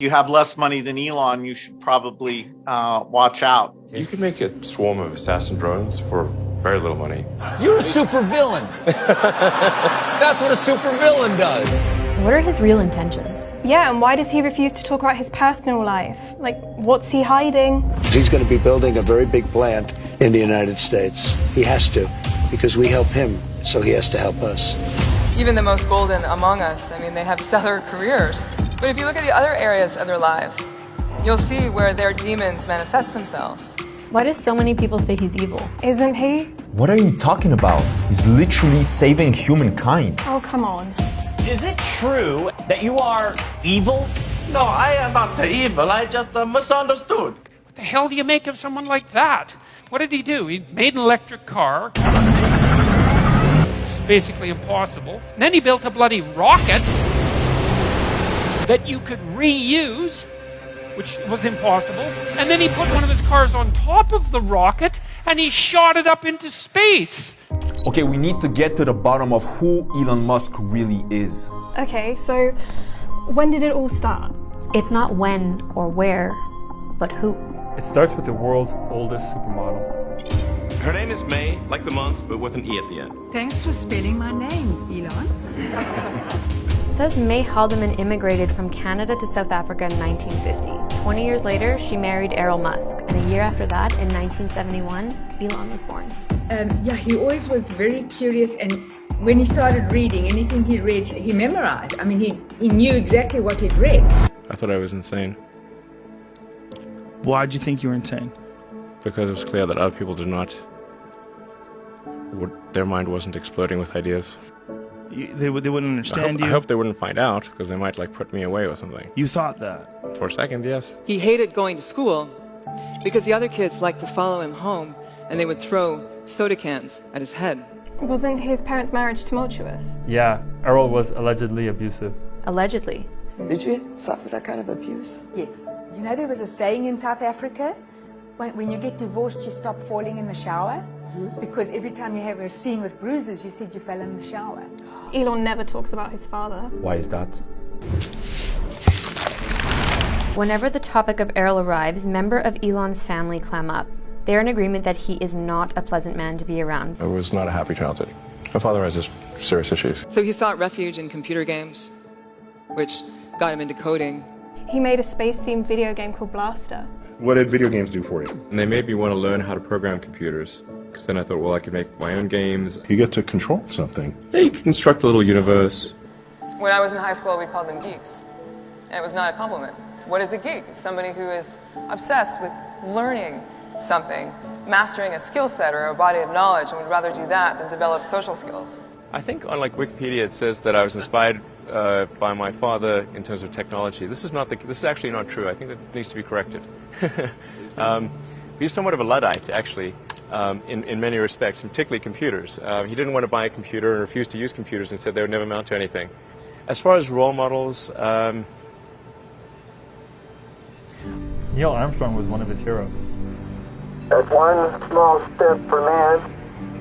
you have less money than Elon, you should probably watch out. You could make a swarm of assassin drones for very little money. You're a supervillain. That's what a supervillain does. What are his real intentions? Yeah, and why does he refuse to talk about his personal life? Like, what's he hiding? He's going to be building a very big plant in the United States. He has to, because we help him, so he has to help us. Even the most golden among us, I mean, they have stellar careers. But if you look at the other areas of their lives, you'll see where their demons manifest themselves. Why do so many people say he's evil? Isn't he? What are you talking about? He's literally saving humankind. Oh, come on. Is it true that you are evil? No, I am not evil. I just misunderstood. What the hell do you make of someone like that? What did he do? He made an electric car. It's basically impossible. And then he built a bloody rocket that you could reuse, which was impossible. And then he put one of his cars on top of the rocket and he shot it up into space. Okay, we need to get to the bottom of who Elon Musk really is. Okay, so when did it all start? It's not when or where, but who. It starts with the world's oldest supermodel. Her name is May, like the month, but with an E at the end. Thanks for spelling my name, Elon. It says May Haldeman immigrated from Canada to South Africa in 1950. 20 years later, she married Elon Musk, and a year after that, in 1971, Elon was born. Yeah, he always was very curious, and when he started reading, anything he read, he memorized. I mean, he knew exactly what he'd read. I thought I was insane. Why'd you think you were insane? Because it was clear that other people did not. Their mind wasn't exploding with ideas. They wouldn't understand you? I hope they wouldn't find out, because they might put me away or something. You thought that? For a second, yes. He hated going to school because the other kids liked to follow him home and they would throw soda cans at his head. Wasn't his parents' marriage tumultuous? Yeah, Errol was allegedly abusive. Allegedly. Did you suffer that kind of abuse? Yes. You know, there was a saying in South Africa, when you get divorced, you stop falling in the shower. Because every time you have a scene with bruises, you said you fell in the shower. Elon never talks about his father. Why is that? Whenever the topic of Errol arrives, members of Elon's family clam up. They're in agreement that he is not a pleasant man to be around. It was not a happy childhood. My father has serious issues. So he sought refuge in computer games, which got him into coding. He made a space-themed video game called Blaster. What did video games do for you? And they made me want to learn how to program computers. Because then I thought, well, I could make my own games. You get to control something. Yeah, you can construct a little universe. When I was in high school, we called them geeks. And it was not a compliment. What is a geek? Somebody who is obsessed with learning something, mastering a skill set or a body of knowledge, and would rather do that than develop social skills. I think on Wikipedia it says that I was inspired by my father in terms of technology. This is actually not true. I think that needs to be corrected. He's somewhat of a Luddite, actually, in many respects, and particularly computers. He didn't want to buy a computer and refused to use computers and said they would never amount to anything. As far as role models, Neil Armstrong was one of his heroes. That's one small step for man,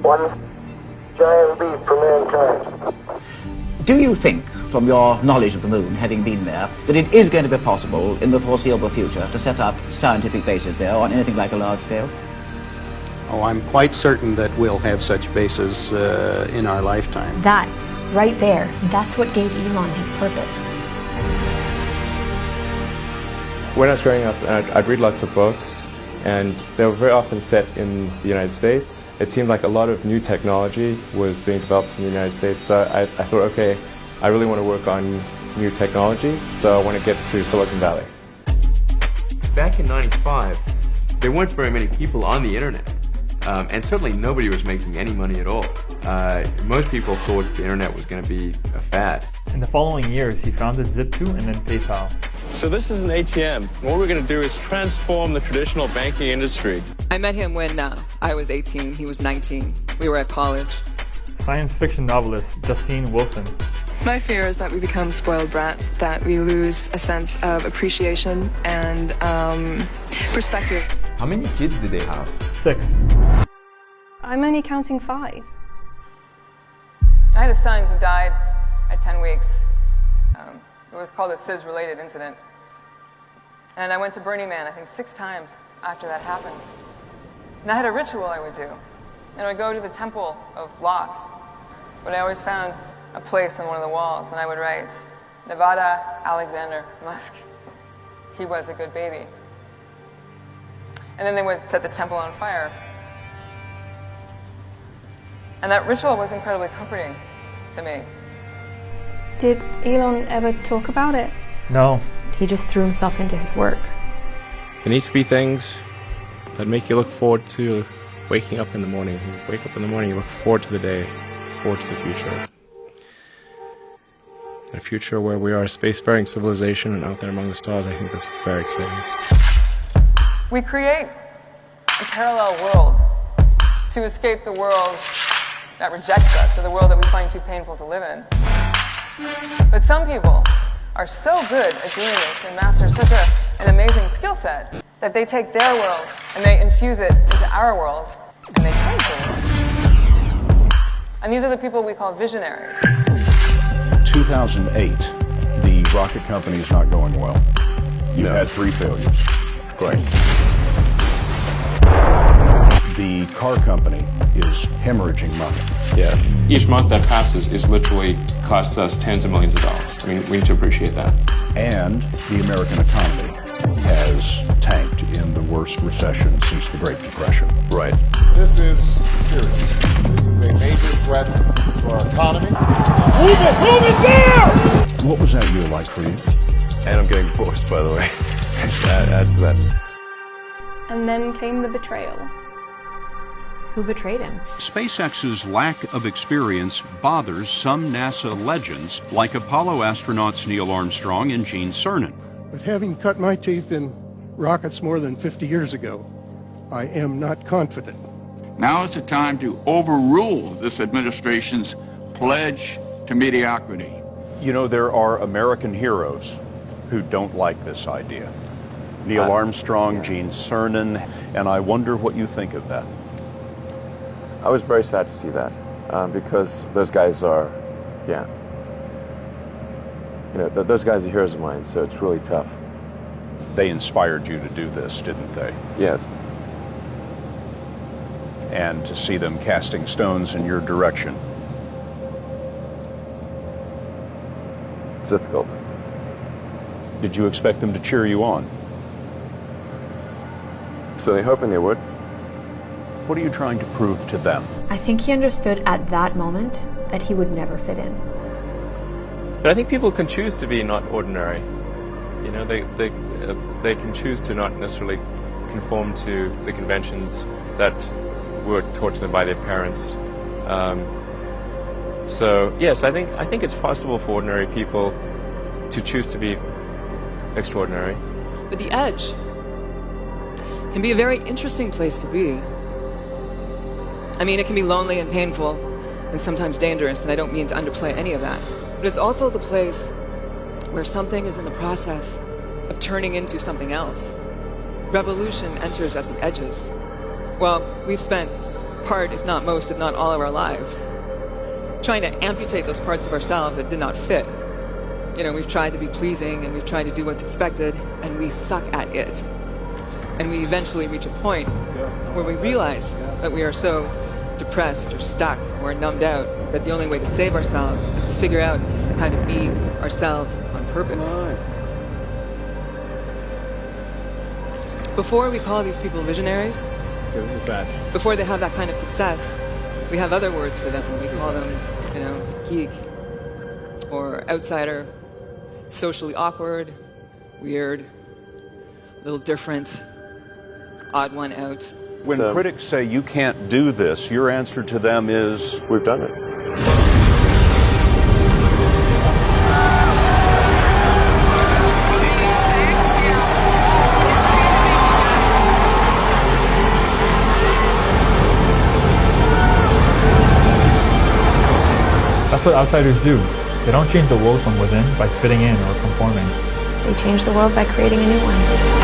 one giant leap for mankind. Do you think, from your knowledge of the moon, having been there, that it is going to be possible in the foreseeable future to set up scientific bases there on anything like a large scale? Oh, I'm quite certain that we'll have such bases in our lifetime. That, right there, that's what gave Elon his purpose. when I was growing up, I'd read lots of books, and they were very often set in the United States. It seemed like a lot of new technology was being developed in the United States, so I thought, okay, I really want to work on new technology, so I want to get to Silicon Valley. Back in '95, there weren't very many people on the internet, and certainly nobody was making any money at all. Most people thought the internet was going to be a fad. In the following years, he founded Zip2 and then PayPal. So this is an ATM. What we're going to do is transform the traditional banking industry. I met him when I was 18, he was 19. We were at college. Science fiction novelist Justine Wilson. My fear is that we become spoiled brats, that we lose a sense of appreciation and perspective. How many kids did they have? 6. I'm only counting 5. I had a son who died at 10 weeks. It was called a SIDS-related incident. And I went to Burning Man, I think 6 times after that happened. And I had a ritual I would do. And I would go to the Temple of Loss, but I always found a place on one of the walls, and I would write, Nevada Alexander Musk. He was a good baby. And then they would set the temple on fire. And that ritual was incredibly comforting to me. Did Elon ever talk about it? No. He just threw himself into his work. There need to be things that make you look forward to waking up in the morning. You wake up in the morning, you look forward to the day, forward to the future. A future where we are a spacefaring civilization and out there among the stars, I think that's very exciting. We create a parallel world to escape the world that rejects us, or the world that we find too painful to live in. But some people are so good at doing this and master such an amazing skill set that they take their world and they infuse it into our world and they change the world. And these are the people we call visionaries. 2008, the rocket company is not going well. You've had 3 failures. Great. The car company is hemorrhaging money. Yeah. Each month that passes is literally costs us tens of millions of dollars. I mean, we need to appreciate that. And the American economy has tanked in the worst recession since the Great Depression. Right. This is serious. This is a major threat to our economy. Move it there! What was that year like for you? And I'm getting divorced, by the way. Add to that. And then came the betrayal. Who betrayed him? SpaceX's lack of experience bothers some NASA legends, like Apollo astronauts Neil Armstrong and Gene Cernan. But having cut my teeth in rockets more than 50 years ago, I am not confident. Now is the time to overrule this administration's pledge to mediocrity. You know, there are American heroes who don't like this idea. Neil Armstrong, Gene Cernan, and I wonder what you think of that. I was very sad to see that, because those guys are, those guys are heroes of mine, so it's really tough. They inspired you to do this, didn't they? Yes. And to see them casting stones in your direction. It's difficult. Did you expect them to cheer you on? So they're hoping they would. What are you trying to prove to them? I think he understood at that moment that he would never fit in. But I think people can choose to be not ordinary. You know, they can choose to not necessarily conform to the conventions that were taught to them by their parents. So yes, I think it's possible for ordinary people to choose to be extraordinary. But the edge can be a very interesting place to be. I mean, it can be lonely and painful and sometimes dangerous, and I don't mean to underplay any of that. But it's also the place where something is in the process of turning into something else. Revolution enters at the edges. Well, we've spent part, if not most, if not all of our lives trying to amputate those parts of ourselves that did not fit. You know, we've tried to be pleasing and we've tried to do what's expected, and we suck at it. And we eventually reach a point where we realize that we are so depressed or stuck or numbed out that the only way to save ourselves is to figure out how to be ourselves on purpose. Before we call these people visionaries, this is bad. Before they have that kind of success, we have other words for them. We call them, geek or outsider, socially awkward, weird, a little different, odd one out. When critics say you can't do this, your answer to them is, we've done it. That's what outsiders do. They don't change the world from within by fitting in or conforming. They change the world by creating a new one.